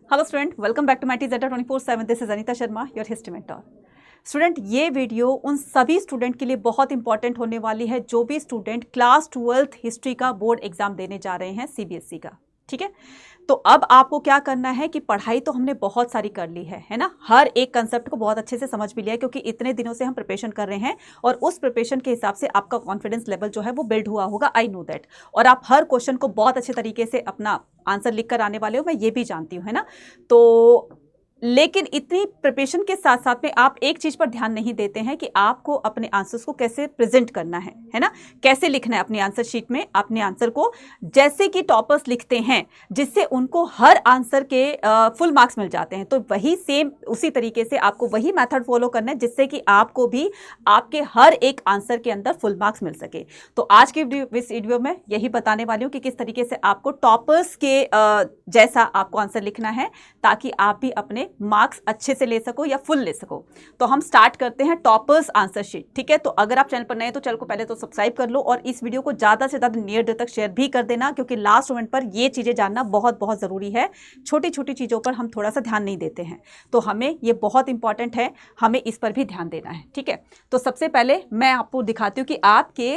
Hello student, welcome back to my टीजेटा 24/7। This is Anita Sharma, your history mentor. Student, ये video उन सभी student के लिए बहुत इंपॉर्टेंट होने वाली है जो भी स्टूडेंट क्लास 12th हिस्ट्री का बोर्ड एग्जाम देने जा रहे हैं सीबीएसई का। ठीक है, तो अब आपको क्या करना है कि पढ़ाई तो हमने बहुत सारी कर ली है ना। हर एक कंसेप्ट को बहुत अच्छे से समझ भी लिया है क्योंकि इतने दिनों से हम प्रिपरेशन कर रहे हैं और उस प्रिपरेशन के हिसाब से आपका कॉन्फिडेंस लेवल जो है वो बिल्ड हुआ होगा। I know that. और आप हर क्वेश्चन को बहुत अच्छे तरीके से अपना आंसर लिख कर आने वाले हो, मैं ये भी जानती हूँ, है ना। तो लेकिन इतनी प्रिपरेशन के साथ साथ में आप एक चीज पर ध्यान नहीं देते हैं कि आपको अपने आंसर्स को कैसे प्रेजेंट करना है ना, कैसे लिखना है अपनी आंसर शीट में अपने आंसर को, जैसे कि टॉपर्स लिखते हैं, जिससे उनको हर आंसर के फुल मार्क्स मिल जाते हैं। तो वही सेम उसी तरीके से आपको वही मेथड फॉलो करना है जिससे कि आपको भी आपके हर एक आंसर के अंदर फुल मार्क्स मिल सके। तो आज की इस वीडियो में यही बताने वाली हूँ कि किस तरीके से आपको टॉपर्स के जैसा आपको आंसर लिखना है ताकि आप भी अपने मार्क्स अच्छे से ले सको या फुल ले सको। तो हम स्टार्ट करते हैं टॉपर्स आंसर शीट। ठीक है, तो अगर आप चैनल पर नए हैं तो चैनल को पहले तो सब्सक्राइब कर लो और इस वीडियो को ज्यादा से ज्यादा नियर तक शेयर भी कर देना क्योंकि लास्ट मोमेंट पर ये चीजें जानना बहुत बहुत जरूरी है। छोटी छोटी चीजों पर हम थोड़ा सा ध्यान नहीं देते हैं, तो हमें ये बहुत इंपॉर्टेंट है, हमें इस पर भी ध्यान देना है। ठीक है, तो सबसे पहले मैं आपको दिखाती हूँ कि आपके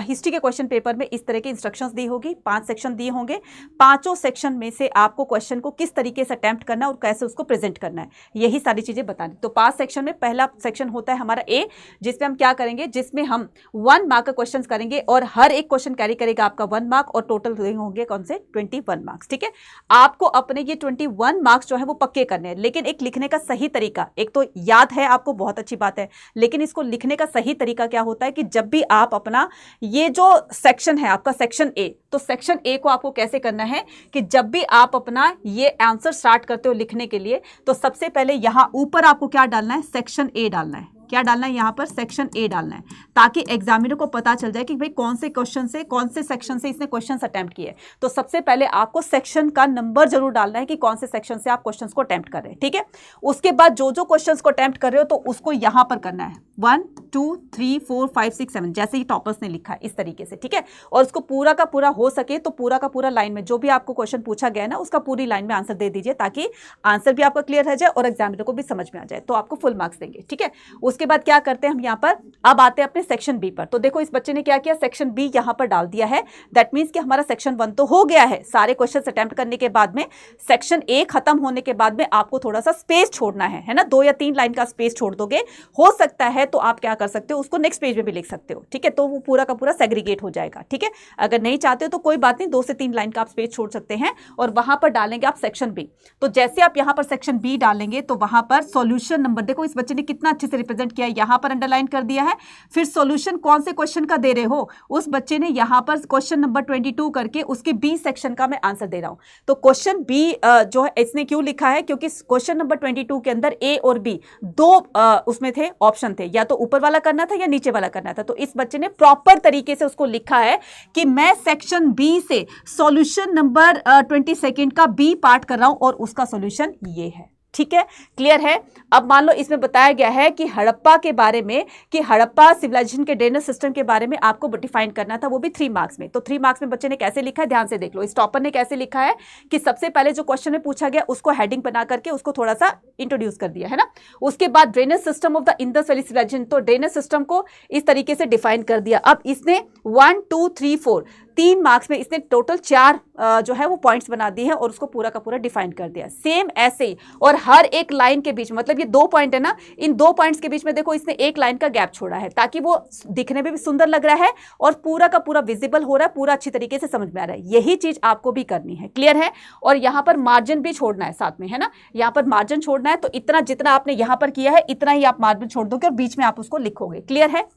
हिस्ट्री के क्वेश्चन पेपर में इस तरह की इंस्ट्रक्शंस दी होगी। 5 सेक्शन दिए होंगे, पांचों सेक्शन में से आपको क्वेश्चन को किस तरीके से अटेम्प्ट करना है और कैसे उसको प्रेजेंट करना है, यही सारी चीजें बतानी। तो 5 सेक्शन में पहला सेक्शन होता है हमारा ए, जिसमें हम क्या करेंगे, जिसमें हम 1 मार्क का क्वेश्चन करेंगे और हर एक क्वेश्चन कैरी करेगा आपका 1 मार्क और टोटल होंगे कौन से 21 मार्क्स। ठीक है, आपको अपने ये 21 मार्क्स जो है वो पक्के करने हैं, लेकिन एक लिखने का सही तरीका, एक तो याद है आपको, बहुत अच्छी बात है, लेकिन इसको लिखने का सही तरीका क्या होता है कि जब भी आप अपना ये जो सेक्शन है आपका सेक्शन ए, तो सेक्शन ए को आपको कैसे करना है कि जब भी आप अपना ये आंसर स्टार्ट करते हो लिखने के लिए, तो सबसे पहले यहां ऊपर आपको क्या डालना है, सेक्शन ए डालना है। क्या डालना है यहां पर, सेक्शन ए डालना है, ताकि एग्जामिनर को पता चल जाए कि भाई कौन से क्वेश्चन से, कौन से सेक्शन से इसने क्वेश्चंस अटेम्प्ट किए। तो सबसे पहले आपको सेक्शन का नंबर जरूर डालना है कि कौन से सेक्शन से आप क्वेश्चंस को अटेम्प्ट कर रहे हैं। ठीक है, उसके बाद जो जो क्वेश्चंस को अटेम्प्ट कर रहे हो तो उसको यहां पर करना है 1 2 3 4 5 6 7 जैसे ही टॉपर्स ने लिखा है इस तरीके से। ठीक है, और उसको पूरा का पूरा हो सके तो पूरा का पूरा लाइन में जो भी आपको क्वेश्चन पूछा गया है ना उसका पूरी लाइन में आंसर दे दीजिए ताकि आंसर भी आपका क्लियर रह जाए और एग्जामिनर को भी समझ में आ जाए, तो आपको फुल मार्क्स देंगे। ठीक है, उसके बाद क्या करते हैं हम यहाँ पर, अब आते हैं अपने सेक्शन बी पर। तो देखो इस बच्चे ने क्या किया, सेक्शन बी यहाँ पर डाल दिया है। दैट मींस कि हमारा सेक्शन 1 तो हो गया है, सारे क्वेश्चन अटेम्प्ट करने के बाद में सेक्शन ए खत्म होने के बाद में आपको थोड़ा सा स्पेस छोड़ना है ना, 2 या 3 लाइन का स्पेस छोड़ दोगे, हो सकता है तो आप क्या कर सकते हो, उसको नेक्स्ट पेज में भी लिख सकते हो। ठीक है, तो वो पूरा का पूरा सेग्रीगेट हो जाएगा। ठीक है, अगर नहीं चाहते हो तो कोई बात नहीं, 2 से 3 लाइन का आप स्पेस छोड़ सकते हैं और वहां पर डालेंगे आप सेक्शन बी। तो जैसे आप यहां पर सेक्शन बी डालेंगे तो वहां पर सॉल्यूशन नंबर, देखो इस बच्चे ने कितना अच्छे से रिप्रेजेंट किया है, यहां पर अंडरलाइन कर दिया है। फिर सॉल्यूशन कौन से क्वेश्चन का दे रहे हो, उस बच्चे ने यहां पर क्वेश्चन नंबर 22 करके उसके बी सेक्शन का मैं आंसर दे रहा हूं। तो क्वेश्चन बी जो है इसने क्यों लिखा है, क्योंकि क्वेश्चन नंबर 22 के अंदर ए और बी दो उसमें थे, ऑप्शन थे, या तो ऊपर वाला करना था या नीचे वाला करना था। तो इस बच्चे ने प्रॉपर तरीके से उसको लिखा है कि मैं सेक्शन बी से सॉल्यूशन नंबर 22 का बी पार्ट कर रहा हूं और उसका सॉल्यूशन ये है। ठीक है, क्लियर है। अब मान लो इसमें बताया गया है कि हड़प्पा के बारे में, कि हड़प्पा सिविलाइजेशन के ड्रेनेज सिस्टम के बारे में आपको डिफाइन करना था, वो भी 3 मार्क्स में। तो 3 मार्क्स में बच्चे ने कैसे लिखा है, ध्यान से देख लो। इस टॉपर ने कैसे लिखा है कि सबसे पहले जो क्वेश्चन में पूछा गया उसको हेडिंग बना करके उसको थोड़ा सा इंट्रोड्यूस कर दिया है ना। उसके बाद drainage system of the Indus valley civilisation, तो ड्रेनेज सिस्टम को इस तरीके से डिफाइन कर दिया। अब इसने 1 2 3 4 3 मार्क्स में इसने टोटल 4 जो है वो पॉइंट्स बना दिए हैं और उसको पूरा का पूरा डिफाइन कर दिया। सेम ऐसे ही, और हर एक लाइन के बीच, मतलब ये 2 पॉइंट है ना, इन 2 पॉइंट्स के बीच में देखो इसने 1 लाइन का गैप छोड़ा है ताकि वो दिखने में भी सुंदर लग रहा है और पूरा का पूरा विजिबल हो रहा है, पूरा अच्छी तरीके से समझ में आ रहा है। यही चीज आपको भी करनी है, क्लियर है। और यहाँ पर मार्जिन भी छोड़ना है साथ में, है ना, यहाँ पर मार्जिन छोड़ना है। तो इतना जितना आपने यहाँ पर किया है इतना ही आप मार्जिन छोड़ दोगे और बीच में आप उसको लिखोगे, क्लियर है।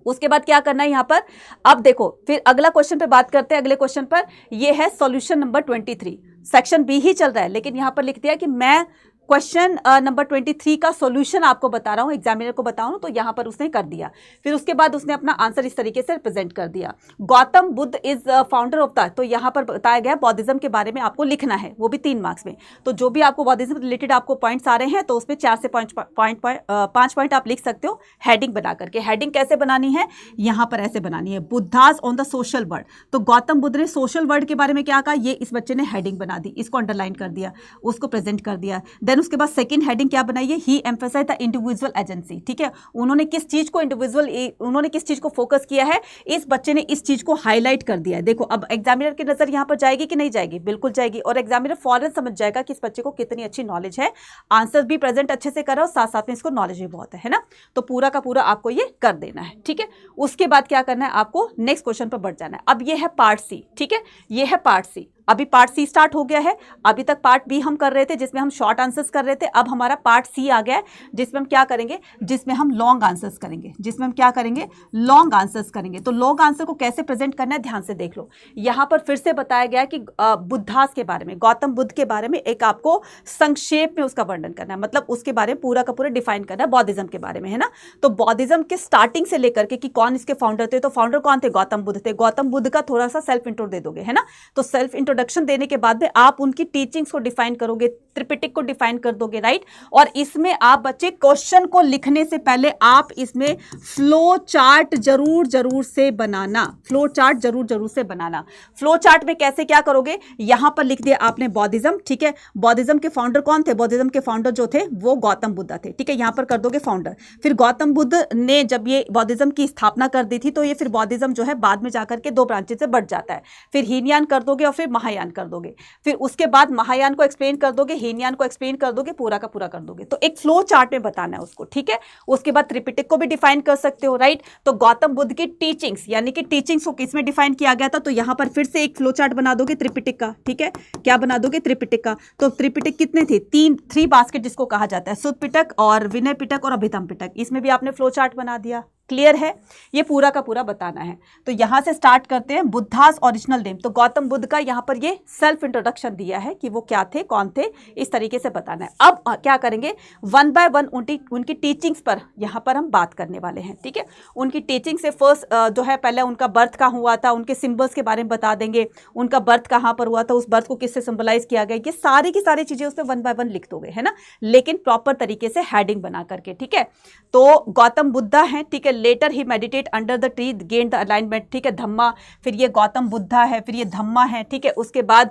उसके बाद क्या करना है यहां पर, अब देखो फिर अगला क्वेश्चन पे बात करते हैं। अगले क्वेश्चन पर ये है सॉल्यूशन नंबर 23, सेक्शन बी ही चल रहा है, लेकिन यहां पर लिख दिया कि मैं क्वेश्चन नंबर 23 का सॉल्यूशन आपको बता रहा हूँ, एग्जामिनर को बता रहा हूँ, तो यहाँ पर उसने कर दिया। फिर उसके बाद उसने अपना आंसर इस तरीके से प्रेजेंट कर दिया। Gautam Buddha is founder of the, तो यहाँ पर बताया गया बौद्धिज्म के बारे में आपको लिखना है, वो भी 3 मार्क्स में। तो जो भी आपको बौद्धिज्म रिलेटेड आपको पॉइंट्स आ रहे हैं तो उसमें 4 से 5 पॉइंट आप लिख सकते हो हेडिंग बना करके। हेडिंग कैसे बनानी है, यहाँ पर ऐसे बनानी है, Buddhas on the social word. तो गौतम बुद्ध ने सोशल वर्ड के बारे में क्या कहा, ये इस बच्चे ने हेडिंग बना दी, इसको अंडरलाइन कर दिया, उसको प्रेजेंट कर दिया। देन उसके बाद सेकंड हेडिंग क्या बनाई है, ही एम्फसाइज द इंडिविजुअल एजेंसी। ठीक है, उन्होंने किस चीज को उन्होंने किस चीज को फोकस किया है, इस बच्चे ने इस चीज को हाईलाइट कर दिया है। देखो अब एग्जामिनर की नजर यहां पर जाएगी कि नहीं जाएगी, बिल्कुल जाएगी, और एग्जामिनर फौरन समझ जाएगा कि इस बच्चे को कितनी अच्छी नॉलेज है, आंसर भी प्रेजेंट अच्छे से कर रहा हो, साथ साथ में इसको नॉलेज भी बहुत है ना। तो पूरा का पूरा आपको ये कर देना है। ठीक है, उसके बाद क्या करना है, आपको नेक्स्ट क्वेश्चन पर बढ़ जाना है। अब ये है पार्ट सी। ठीक है, ये है पार्ट सी, अभी पार्ट सी स्टार्ट हो गया है। अभी तक पार्ट बी हम कर रहे थे जिसमें हम शॉर्ट आंसर्स कर रहे थे, अब हमारा पार्ट सी आ गया है जिसमें हम क्या करेंगे, जिसमें हम लॉन्ग आंसर्स करेंगे, जिसमें हम क्या करेंगे, लॉन्ग आंसर्स करेंगे। तो लॉन्ग आंसर को कैसे प्रेजेंट करना है ध्यान से देख लो। यहाँ पर फिर से बताया गया कि बुद्धास के बारे में, गौतम बुद्ध के बारे में एक आपको संक्षेप में उसका वर्णन करना है, मतलब उसके बारे में पूरा का पूरा डिफाइन करना है, बौद्धिज्म के बारे में, है ना। तो बौद्धिज्म के स्टार्टिंग से लेकर के कि कौन इसके फाउंडर थे, तो फाउंडर कौन थे, गौतम बुद्ध थे। गौतम बुद्ध का थोड़ा सा सेल्फ इंट्रो दे दोगे, है ना। तो सेल्फ इंट्रोडक्शन देने के बाद में आप उनकी टीचिंग्स को डिफाइन करोगे, त्रिपिटक को डिफाइन कर दोगे, राइट। और इसमें आप बच्चे क्वेश्चन को लिखने से पहले आप इसमें फ्लो चार्ट जरूर से बनाना, फ्लो चार्ट जरूर से बनाना। फ्लो चार्ट में कैसे क्या करोगे, यहां पर लिख दिया आपने बौद्धिज्म। ठीक है, बौद्धिज्म के फाउंडर कौन थे, बौद्धिज्म के फाउंडर जो थे वो गौतम बुद्ध थे। ठीक है, यहां पर कर दोगे फाउंडर। फिर गौतम बुद्ध ने जब ये बौद्धिज्म की स्थापना कर दी थी, तो ये फिर बौद्धिज्म जो है बाद में जाकर के 2 ब्रांचेस से बढ़ जाता है। फिर हीनयान कर दोगे और फिर महायान कर दोगे। फिर उसके बाद महायान को एक्सप्लेन कर दोगे, हीनयान को एक्सप्लेन कर दोगे, पूरा का पूरा कर दोगे। तो एक फ्लो चार्ट में बताना है उसको। ठीक है, उसके बाद त्रिपिटक को भी डिफाइन कर सकते हो, राइट। तो गौतम बुद्ध की टीचिंग्स, यानी कि टीचिंग्स को किसमें डिफाइन किया गया था, तो यहां पर फिर से एक फ्लो चार्ट बना दोगे त्रिपिटक का। ठीक है, क्या बना दोगे, त्रिपिटक का। तो त्रिपिटक कितने थे, 3 बास्केट जिसको कहा जाता है, सुत्त पिटक और विनय पिटक और अभिधम पिटक। इसमें भी आपने फ्लो चार्ट बना दिया। क्लियर है, ये पूरा का पूरा बताना है। तो यहां से स्टार्ट करते हैं, बुद्धास ओरिजिनल नेम। तो गौतम बुद्ध का यहां पर ये सेल्फ इंट्रोडक्शन दिया है कि वो क्या थे, कौन थे, इस तरीके से बताना है। अब क्या करेंगे, 1 बाय 1 उनकी टीचिंग्स पर यहां पर हम बात करने वाले हैं। ठीक है, उनकी टीचिंग से फर्स्ट जो है, पहले उनका बर्थ कहाँ हुआ था, उनके सिंबल्स के बारे में बता देंगे, उनका बर्थ कहाँ पर हुआ था, उस बर्थ को किससे सिंबलाइज किया गया, ये सारी की सारी चीजें उसमें 1 बाय 1 लिख दोगे, है ना, लेकिन प्रॉपर तरीके से हेडिंग बना करके। ठीक है, तो गौतम बुद्धा है, ठीक है, later he meditate under the tree gain the alignment. ठीक है, धम्मा, फिर ये गौतम बुद्धा है, फिर ये धम्मा है। ठीक है, उसके बाद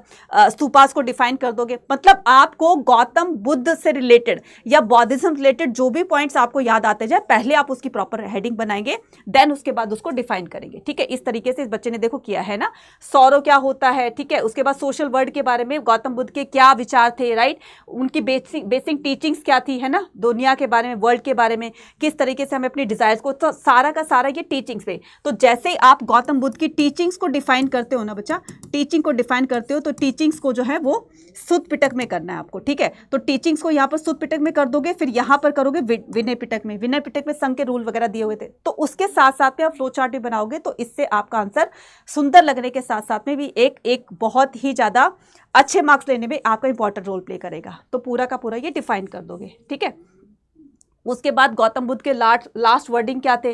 स्तूपास को डिफाइन कर दोगे। मतलब आपको गौतम बुद्ध से रिलेटेड या बौद्धिज्म रिलेटेड जो भी पॉइंट्स आपको याद आते जाए, पहले आप उसकी प्रॉपर हेडिंग बनाएंगे, देन उसके बाद उसको डिफाइन करेंगे। ठीक है, इस तरीके से इस बच्चे ने देखो किया है ना। सौरव क्या होता है, ठीक है, उसके बाद सोशल वर्ड के बारे में गौतम बुद्ध के क्या विचार थे, राइट, उनकी बेसिक टीचिंग्स क्या थी, है ना, दुनिया के बारे में, वर्ल्ड के बारे में, किस तरीके से हमें अपनी डिजायर्स को, तो सारा का सारा ये टीचिंग्स पे। तो जैसे ही आप गौतम बुद्ध की टीचिंग्स को डिफाइन करते हो ना बच्चा, टीचिंग को डिफाइन करते हो, तो टीचिंग्स को जो है वो सुत्त पिटक में करना है आपको। ठीक है, तो टीचिंग्स को यहाँ पर सुत्त पिटक में कर दोगे, फिर यहाँ पर करोगे विनय पिटक में। विनय पिटक में संघ के रूल वगैरह दिए हुए थे, तो उसके साथ साथ में आप फ्लो चार्ट भी बनाओगे, तो इससे आपका आंसर सुंदर लगने के साथ साथ में भी एक बहुत ही ज्यादा अच्छे मार्क्स लेने में आपका इंपॉर्टेंट रोल प्ले करेगा। तो पूरा का पूरा ये डिफाइन कर दोगे। ठीक है, उसके बाद गौतम बुद्ध के लास्ट वर्डिंग क्या थे,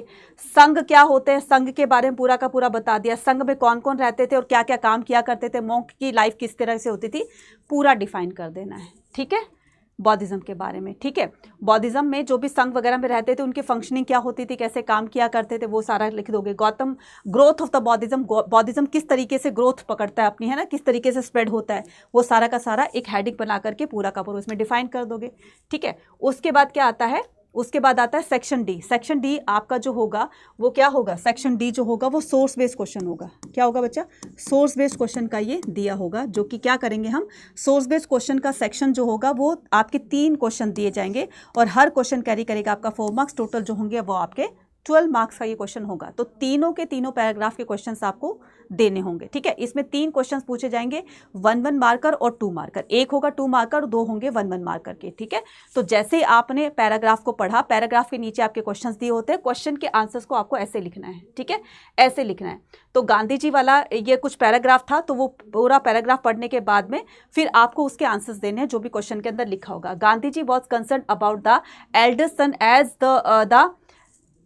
संघ क्या होते हैं, संघ के बारे में पूरा का पूरा बता दिया, संघ में कौन कौन रहते थे और क्या क्या काम किया करते थे, मॉन्क की लाइफ किस तरह से होती थी, पूरा डिफाइन कर देना है। ठीक है, बौद्धिज्म के बारे में। ठीक है, बौद्धिज्म में जो भी संघ वगैरह में रहते थे, उनकी फंक्शनिंग क्या होती थी, कैसे काम किया करते थे, वो सारा लिख दोगे। गौतम ग्रोथ ऑफ द बौद्धिज्म, बौद्धिज्म किस तरीके से ग्रोथ पकड़ता है अपनी, है ना, किस तरीके से स्प्रेड होता है, वो सारा का सारा एक हेडिंग बना करके पूरा का पूरा उसमें डिफाइन कर दोगे। ठीक है, उसके बाद क्या आता है, उसके बाद आता है सेक्शन डी। सेक्शन डी आपका जो होगा वो क्या होगा, सेक्शन डी जो होगा वो सोर्स बेस्ड क्वेश्चन होगा। क्या होगा बच्चा, सोर्स बेस्ड क्वेश्चन का ये दिया होगा, जो कि क्या करेंगे हम, सोर्स बेस्ड क्वेश्चन का सेक्शन जो होगा वो आपके 3 क्वेश्चन दिए जाएंगे और हर क्वेश्चन कैरी करेगा आपका 4 मार्क्स, टोटल जो होंगे वो आपके 12 मार्क्स का ये क्वेश्चन होगा। तो तीनों के तीनों पैराग्राफ के क्वेश्चंस आपको देने होंगे, ठीक है। इसमें 3 क्वेश्चंस पूछे जाएंगे, 1 मार्कर और 2 मार्कर, एक होगा 2 मार्कर, 2 होंगे 1 मार्कर के, ठीक है। तो जैसे ही आपने पैराग्राफ को पढ़ा, पैराग्राफ के नीचे आपके क्वेश्चंस दिए होते हैं, क्वेश्चन के आंसर्स को आपको ऐसे लिखना है, ठीक है, ऐसे लिखना है। तो गांधी जी वाला ये कुछ पैराग्राफ था, तो वो पूरा पैराग्राफ पढ़ने के बाद में फिर आपको उसके आंसर्स देने हैं जो भी क्वेश्चन के अंदर लिखा होगा। Gandhi ji was concern about the eldest son as the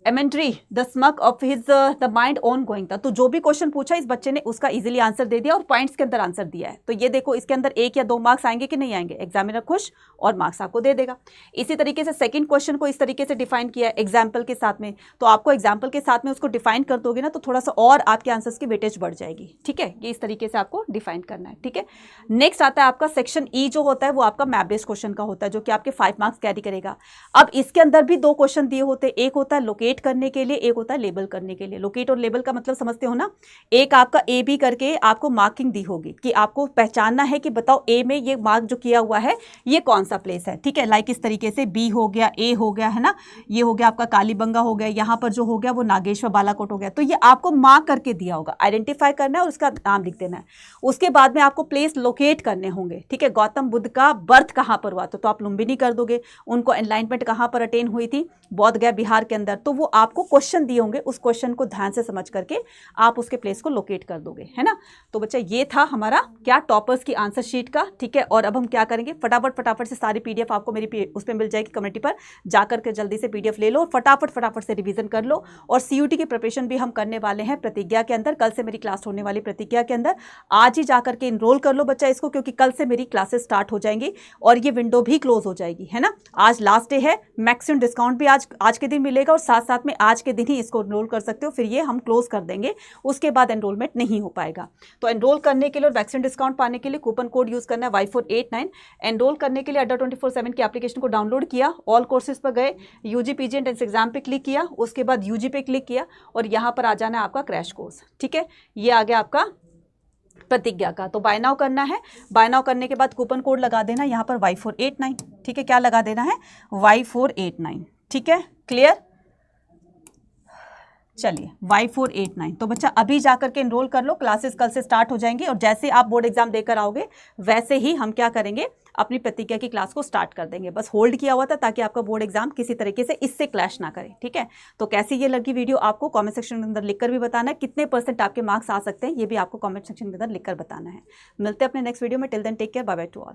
elementary the smack of his the mind on going था। तो जो भी क्वेश्चन पूछा इस बच्चे ने उसका इजीली आंसर दे दिया और पॉइंट्स के अंदर आंसर दिया है। तो ये देखो इसके अंदर 1 या 2 मार्क्स आएंगे कि नहीं आएंगे, एग्जामिनर खुश और मार्क्स आपको दे देगा। इसी तरीके से सेकंड क्वेश्चन को इस तरीके से डिफाइन किया है एग्जाम्पल के साथ में, तो आपको एग्जाम्पल के साथ में उसको डिफाइन कर दोगे ना तो थोड़ा सा और आपके आंसर्स की वेटेज बढ़ जाएगी, ठीक है। ये इस तरीके से आपको डिफाइन करना है, ठीक है। नेक्स्ट आता है आपका सेक्शन ई, जो होता है वो आपका मैप बेस्ड क्वेश्चन का होता है, जो कि आपके 5 मार्क्स कैरी करेगा। अब इसके अंदर भी 2 क्वेश्चन दिए होते हैं, एक होता है लोकेट करने के लिए, होता है लेबल करने के लिए। लोकेट और लेबल का मतलब समझते हो ना, एक आपका ए बी करके आपको मार्किंग दी होगी कि आपको पहचानना है कि बताओ ए में ये मार्क जो किया हुआ है ये कौन सा प्लेस है, ठीक है। लाइक इस तरीके से बी हो गया, ए हो गया, है ना, ये हो गया आपका कालीबंगा हो गया, यहां पर जो हो गया वो नागेश्वर बालाकोट हो गया। तो ये आपको मार्क करके दिया होगा, आइडेंटिफाई करना है और उसका नाम लिख देना है। उसके बाद में आपको प्लेस लोकेट करने होंगे, ठीक है। गौतम बुद्ध का बर्थ कहां पर हुआ, तो आप लुम्बिनी कर दोगे। उनको एनलाइटमेंट कहां पर अटेन हुई थी, बोध गया बिहार के अंदर। तो वो आपको क्वेश्चन दिए होंगे, उस क्वेश्चन को ध्यान से समझ करके आप उसके प्लेस को लोकेट कर दोगे, है ना। तो बच्चा ये था हमारा क्या टॉपर्स की आंसर शीट का, ठीक है। और अब हम क्या करेंगे, फटाफट से सारी पीडीएफ आपको मेरी उस पर मिल जाएगी कम्युनिटी पर, जाकर के जल्दी से पीडीएफ ले लो, फटाफट से रिवीजन कर लो। और सीयूटी की प्रिपरेशन भी हम करने वाले हैं प्रतिज्ञा के अंदर, कल से मेरी क्लास होने वाली प्रतिज्ञा के अंदर। आज ही जाकर के इनरोल कर लो बच्चा इसको, क्योंकि कल से मेरी क्लासेस स्टार्ट हो जाएंगी और ये विंडो भी क्लोज हो जाएगी, है ना। आज लास्ट डे है, मैक्सिमम डिस्काउंट भी आज के दिन मिलेगा और साथ साथ में आज के दिन ही इसको इनरोल कर सकते हो, फिर ये हम क्लोज कर देंगे, उसके बाद एनरोलमेंट नहीं हो पाएगा। तो एनरोल करने के लिए और वैक्सीन डिस्काउंट पाने के लिए कूपन कोड यूज करना है Y489। एनरोल करने के लिए अड्डा 24/7 की एप्लीकेशन को डाउनलोड किया, ऑल कोर्सेज पर गए, यूजी पीजी एंट्रेंस एग्जाम पे क्लिक किया, उसके बाद यूजी पे क्लिक किया और यहाँ पर आ जाना है आपका क्रैश कोर्स, ठीक है। ये आ गया आपका प्रतिज्ञा का। तो बाय नाउ करना है, बाय नाउ करने के बाद कूपन कोड लगा देना यहाँ पर Y489, ठीक है। क्या लगा देना है, Y489, ठीक है, क्लियर। चलिए Y489। तो बच्चा अभी जाकर के एनरोल कर लो, क्लासेस कल से स्टार्ट हो जाएंगी और जैसे आप बोर्ड एग्जाम देकर आओगे वैसे ही हम क्या करेंगे, अपनी प्रतिज्ञा की क्लास को स्टार्ट कर देंगे। बस होल्ड किया हुआ था ताकि आपका बोर्ड एग्जाम किसी तरीके से इससे क्लैश ना करे, ठीक है। तो कैसी ये लगी वीडियो आपको कमेंट सेक्शन के अंदर लिखकर भी बताना है, कितने % आपके मार्क्स आ सकते हैं ये भी आपको कमेंट सेक्शन के अंदर लिखकर बताना है। मिलते हैं अपने नेक्स्ट वीडियो में, till then take care, bye bye to all.